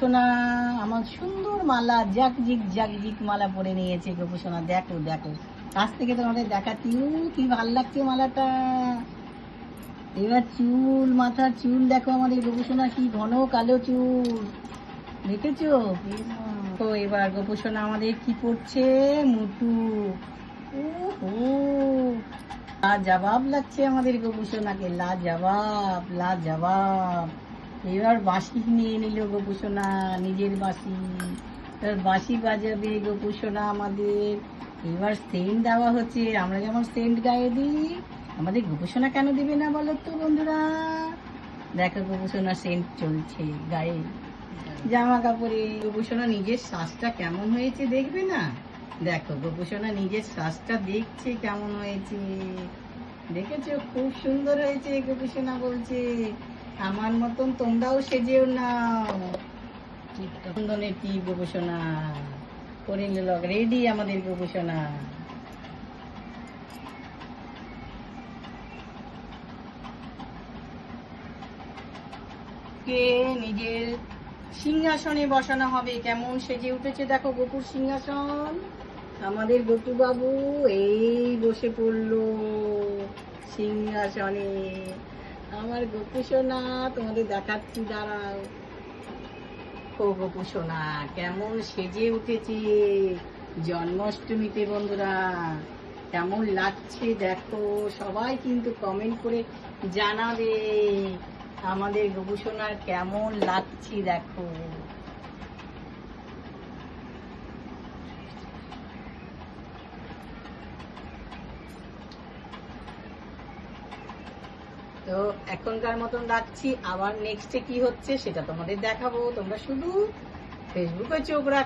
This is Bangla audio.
গোপুসোনা আমার সুন্দর মালা জাকজিক মালা পরে নিয়েছে গোপুসোনা। দেখো দেখো, কাছ থেকে তোমাদের দেখাচ্ছি। কি ভাল লাগছে মালাটা। এবার চুল, মাথার চুল দেখো আমাদের গোপুসোনা, কি ঘন কালো চুল, দেখেছো? তো এবার গোপুসোনা আমাদের কি পড়ছে, মুটুক। ওহো, লাজবাব লাগছে আমাদের গোপুসোনাকে, লাজবাব। এবার বাঁশি নিয়ে নিল গোপুসোনা, নিজের বাঁশি। এবার বাঁশি বাজাবে গোপুসোনা আমাদের। এবার সেন্ট দেওয়া হচ্ছে, আমরা যেমন সেন্ট গায়ে দিই, আমাদের গোপুসোনা কেন দিবে না বলো তো বন্ধুরা? দেখো গোপুসোনা সেন্ট চলছে গায়ে, জামা কাপড়ে। গোপুসোনা নিজের শ্বাসটা কেমন হয়েছে দেখবে না? দেখো গোপুসোনা নিজের শ্বাসটা দেখছে কেমন হয়েছে, দেখেছো? খুব সুন্দর হয়েছে। গোপুসোনা বলছে আমার মতন তোমরাও সেজেও নাও। চন্দনের টিপ গোপুসোনা করে নিল, রেডি আমাদের গোপুসোনা। কে নিজের সিংহাসনে বসানো হবে, কেমন সেজে উঠেছে দেখো গোপুর সিংহাসন। আমাদের গোপু বাবু এই বসে পড়লো সিংহাসনে। আমার গোপুসোনা তোমাদের দেখাচ্ছি, দাঁড়াও। ও গোপুসোনা কেমন সেজে উঠেছে জন্মাষ্টমীতে বন্ধুরা, কেমন লাগছে দেখো। সবাই কিন্তু কমেন্ট করে জানাবে আমাদের গোপুসোনার কেমন লাগছে দেখো। তো এখনকার মতন রাখছি, আবার নেক্সটে কি হচ্ছে সেটা তোমাদের দেখাবো। তোমরা শুধু ফেসবুকে চোখ রাখ।